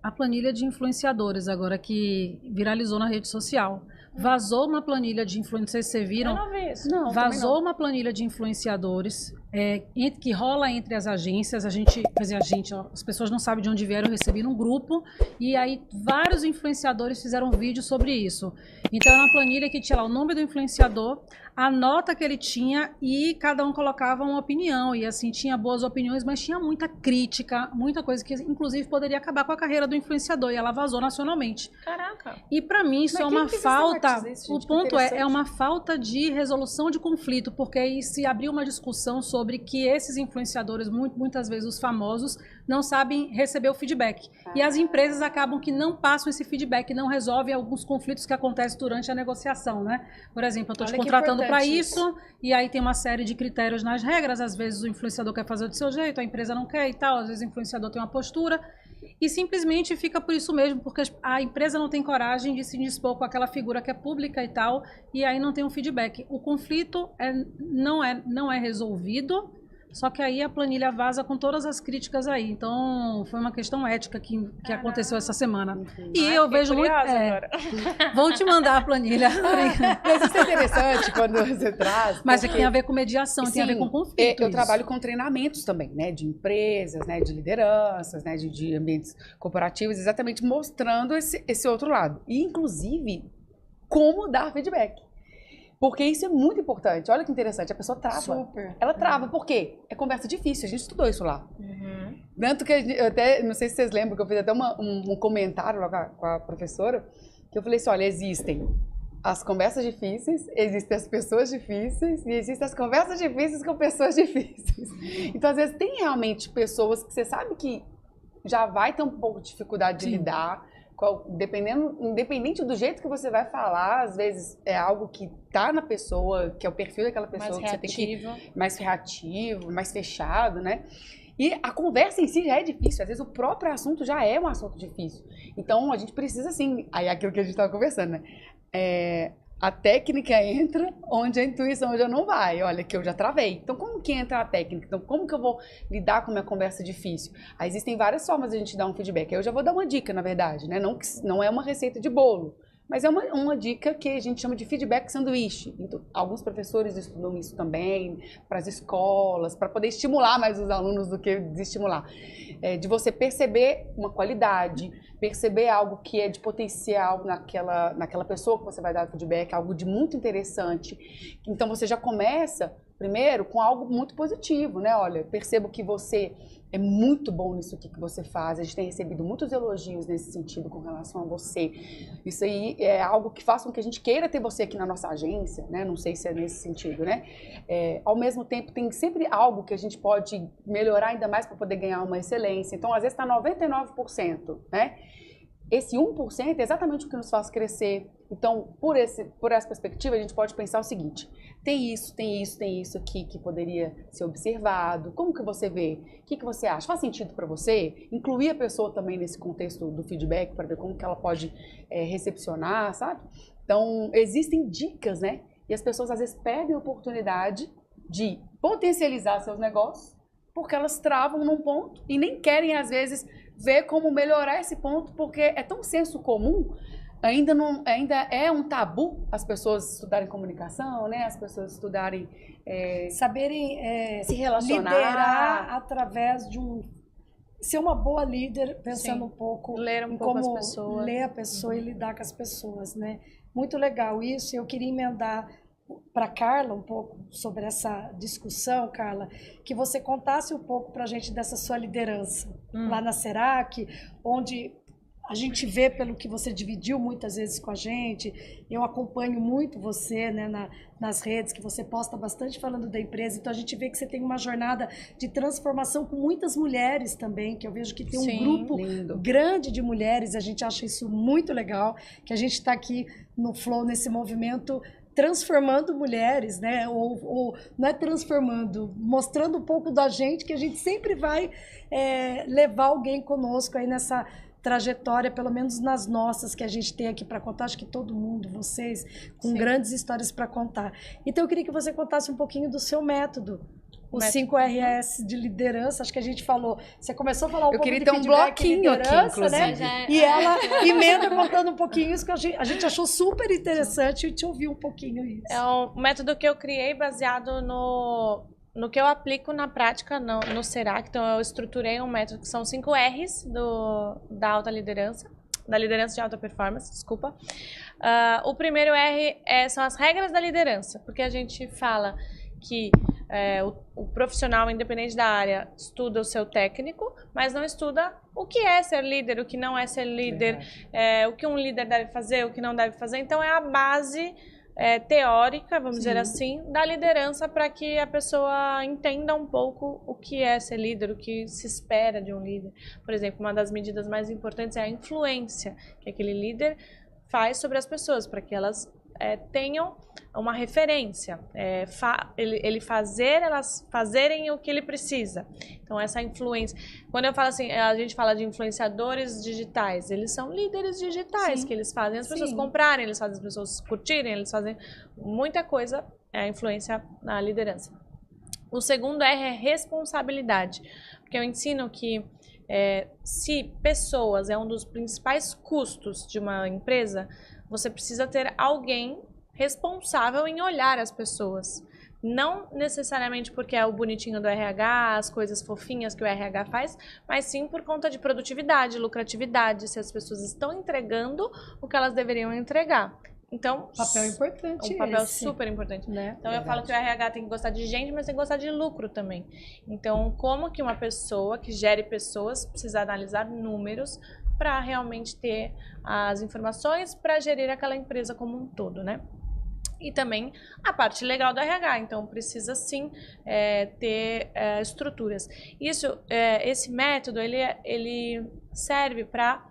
a planilha de influenciadores agora que viralizou na rede social. Vazou uma planilha de influenciadores, vocês viram? Eu não vi isso. Não, Vazou uma planilha de influenciadores que rola entre as agências. As pessoas não sabem de onde vieram, eu recebi num grupo. E aí vários influenciadores fizeram vídeo sobre isso. Então era uma planilha que tinha lá o nome do influenciador, a nota que ele tinha e cada um colocava uma opinião. E assim, tinha boas opiniões, mas tinha muita crítica, muita coisa que inclusive poderia acabar com a carreira do influenciador. E ela vazou nacionalmente. Caraca. E para mim isso é uma falta. Isso, gente, O ponto é uma falta de resolução de conflito, porque aí se abriu uma discussão sobre que esses influenciadores, muitas vezes os famosos, não sabem receber o feedback. E as empresas acabam que não passam esse feedback, não resolvem alguns conflitos que acontecem durante a negociação, né? Por exemplo, eu estou te contratando para isso, e aí tem uma série de critérios nas regras, às vezes o influenciador quer fazer do seu jeito, a empresa não quer e tal, às vezes o influenciador tem uma postura, e simplesmente fica por isso mesmo, porque a empresa não tem coragem de se dispor com aquela figura que é pública e tal, e aí não tem um feedback. O conflito não é resolvido, só que aí a planilha vaza com todas as críticas aí. Então, foi uma questão ética que aconteceu essa semana. E eu vejo muito... agora. Vou te mandar a planilha. Mas isso é interessante quando você traz. Mas tem a ver com mediação, tem a ver com conflito. Eu trabalho com treinamentos também, né? De empresas, né? De lideranças, né? De ambientes corporativos, exatamente mostrando esse outro lado. E, inclusive, como dar feedback. Porque isso é muito importante. Olha que interessante, a pessoa trava. Super. Ela trava, por quê? É conversa difícil, a gente estudou isso lá. Tanto que eu até, não sei se vocês lembram, que eu fiz até um comentário lá com a professora, que eu falei assim, olha, existem as conversas difíceis, existem as pessoas difíceis e existem as conversas difíceis com pessoas difíceis. Então, às vezes, tem realmente pessoas que você sabe que já vai ter um pouco de dificuldade de lidar, independente do jeito que você vai falar, às vezes é algo que tá na pessoa, que é o perfil daquela pessoa, que você tem que mais reativo, mais fechado, né? E a conversa em si já é difícil, às vezes o próprio assunto já é um assunto difícil. Então a gente precisa, assim, aí é aquilo que a gente estava conversando, né? A técnica entra onde a intuição já não vai. Olha, que eu já travei. Então, como que entra a técnica? Então, como que eu vou lidar com a minha conversa difícil? Aí, existem várias formas de a gente dar um feedback. Aí eu já vou dar uma dica, na verdade, né? Não é uma receita de bolo, mas é uma dica que a gente chama de feedback sanduíche. Então, alguns professores estudam isso também, para as escolas, para poder estimular mais os alunos do que desestimular. De você perceber uma qualidade, perceber algo que é de potencial naquela pessoa que você vai dar feedback, algo de muito interessante. Então, você já começa, primeiro, com algo muito positivo, né? Olha, percebo que você é muito bom nisso que você faz. A gente tem recebido muitos elogios nesse sentido com relação a você. Isso aí é algo que faz com que a gente queira ter você aqui na nossa agência, né? Não sei se é nesse sentido, né? Ao mesmo tempo, tem sempre algo que a gente pode melhorar ainda mais para poder ganhar uma excelência. Então, às vezes está 99%, né? Esse 1% é exatamente o que nos faz crescer. Então, por essa perspectiva, a gente pode pensar o seguinte: tem isso aqui que poderia ser observado. Como que você vê? O que você acha? Faz sentido para você? Incluir a pessoa também nesse contexto do feedback para ver como que ela pode recepcionar, sabe? Então, existem dicas, né? E as pessoas às vezes perdem a oportunidade de potencializar seus negócios porque elas travam num ponto e nem querem, às vezes, ver como melhorar esse ponto, porque é tão senso comum, ainda é um tabu as pessoas estudarem comunicação, né? As pessoas estudarem... saberem se relacionar. liderar através de ser uma boa líder, pensando um pouco ler um pouco as pessoas. Ler a pessoa e lidar com as pessoas, né? Muito legal isso. Eu queria emendar para Carla um pouco sobre essa discussão, Carla, que você contasse um pouco para a gente dessa sua liderança lá na Serac, onde a gente vê, pelo que você dividiu muitas vezes com a gente, eu acompanho muito você, né, nas redes, que você posta bastante falando da empresa, então a gente vê que você tem uma jornada de transformação com muitas mulheres também, que eu vejo que tem um grupo grande de mulheres, a gente acha isso muito legal, que a gente está aqui no Flow, nesse movimento, transformando mulheres, né? Ou não é transformando, mostrando um pouco da gente, que a gente sempre vai levar alguém conosco aí nessa trajetória, pelo menos nas nossas, que a gente tem aqui para contar. Acho que todo mundo, vocês, com grandes histórias para contar. Então, eu queria que você contasse um pouquinho do seu método, os 5 RS de liderança, acho que a gente falou, você começou a falar um pouco de queria ter um bloquinho aqui, inclusive. né? E ela emenda contando um pouquinho isso que a gente achou super interessante e te ouviu um pouquinho isso. É um método que eu criei baseado no que eu aplico na prática no Serac. Então, eu estruturei um método que são 5 R's da alta liderança, da liderança de alta performance, desculpa. O primeiro R são as regras da liderança, porque a gente fala que o profissional, independente da área, estuda o seu técnico, mas não estuda o que é ser líder, o que não é ser líder, o que um líder deve fazer, o que não deve fazer. Então, é a base teórica, vamos dizer assim, da liderança para que a pessoa entenda um pouco o que é ser líder, o que se espera de um líder. Por exemplo, uma das medidas mais importantes é a influência que aquele líder faz sobre as pessoas, para que elas tenham uma referência, elas fazerem o que ele precisa. Então, essa influência. Quando eu falo assim, a gente fala de influenciadores digitais, eles são líderes digitais, que eles fazem as pessoas comprarem, eles fazem as pessoas curtirem, eles fazem muita coisa, a influência na liderança. O segundo R é responsabilidade, porque eu ensino que se pessoas é um dos principais custos de uma empresa, você precisa ter alguém responsável em olhar as pessoas. Não necessariamente porque é o bonitinho do RH, as coisas fofinhas que o RH faz, mas sim por conta de produtividade, lucratividade, se as pessoas estão entregando o que elas deveriam entregar. Então, papel importante. Um papel super importante. Né? Então, eu falo que o RH tem que gostar de gente, mas tem que gostar de lucro também. Então, como que uma pessoa que gere pessoas precisa analisar números para realmente ter as informações para gerir aquela empresa como um todo, né? E também a parte legal do RH, então precisa sim ter estruturas. Esse método, ele serve para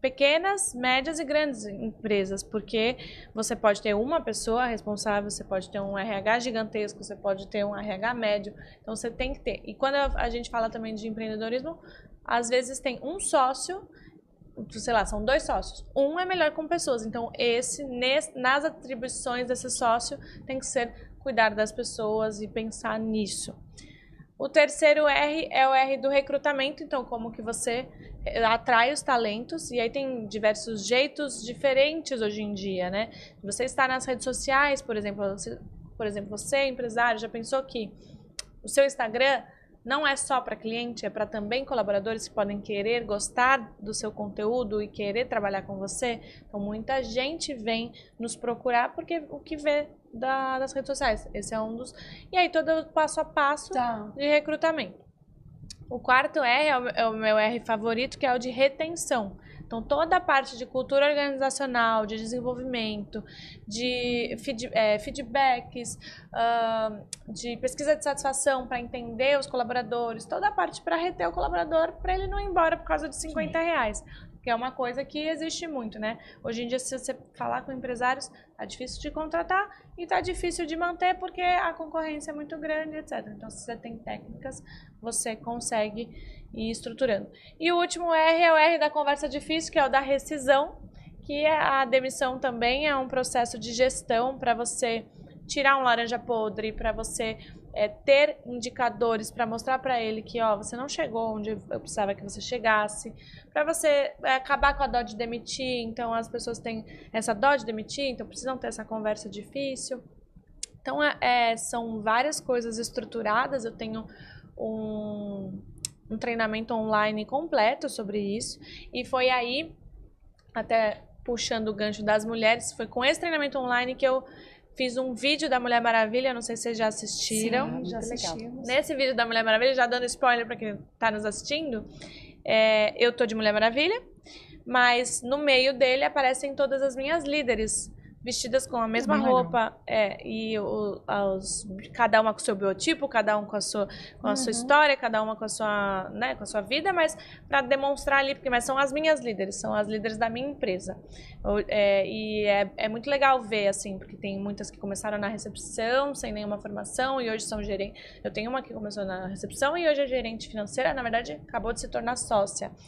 pequenas, médias e grandes empresas, porque você pode ter uma pessoa responsável, você pode ter um RH gigantesco, você pode ter um RH médio, então você tem que ter. E quando a gente fala também de empreendedorismo, às vezes tem um sócio, sei lá, são 2 sócios. Um é melhor com pessoas. Então, nas atribuições desse sócio, tem que ser cuidar das pessoas e pensar nisso. O terceiro R é o R do recrutamento. Então, como que você atrai os talentos. E aí tem diversos jeitos diferentes hoje em dia, né? Você está nas redes sociais, por exemplo, você, empresário, já pensou que o seu Instagram não é só para cliente, é para também colaboradores que podem querer gostar do seu conteúdo e querer trabalhar com você. Então, muita gente vem nos procurar porque o que vê das redes sociais. Esse é um dos... E aí, todo o passo a passo de recrutamento. O quarto R é o meu R favorito, que é o de retenção. Então, toda a parte de cultura organizacional, de desenvolvimento, de feedbacks, de pesquisa de satisfação para entender os colaboradores, toda a parte para reter o colaborador, para ele não ir embora por causa de R$50. Que é uma coisa que existe muito, né? Hoje em dia, se você falar com empresários, tá difícil de contratar e tá difícil de manter porque a concorrência é muito grande, etc. Então, se você tem técnicas, você consegue ir estruturando. E o último R é o R da conversa difícil, que é o da rescisão, que a demissão também é um processo de gestão para você tirar um laranja podre, para você ter indicadores para mostrar para ele que você não chegou onde eu precisava que você chegasse, para você acabar com a dó de demitir. Então as pessoas têm essa dó de demitir, então precisam ter essa conversa difícil. Então são várias coisas estruturadas. Eu tenho um treinamento online completo sobre isso, e foi aí, até puxando o gancho das mulheres, foi com esse treinamento online que eu fiz um vídeo da Mulher Maravilha, não sei se vocês já assistiram. Sim, já assistimos. Nesse vídeo da Mulher Maravilha, já dando spoiler para quem está nos assistindo, eu tô de Mulher Maravilha, mas no meio dele aparecem todas as minhas líderes, vestidas com a mesma roupa, cada uma com o seu biotipo, cada um com a sua história, cada uma com a sua vida, mas para demonstrar ali, mas são as minhas líderes, são as líderes da minha empresa. E é muito legal ver, assim, porque tem muitas que começaram na recepção, sem nenhuma formação, e hoje são gerentes. Eu tenho uma que começou na recepção e hoje é gerente financeira, na verdade, acabou de se tornar sócia.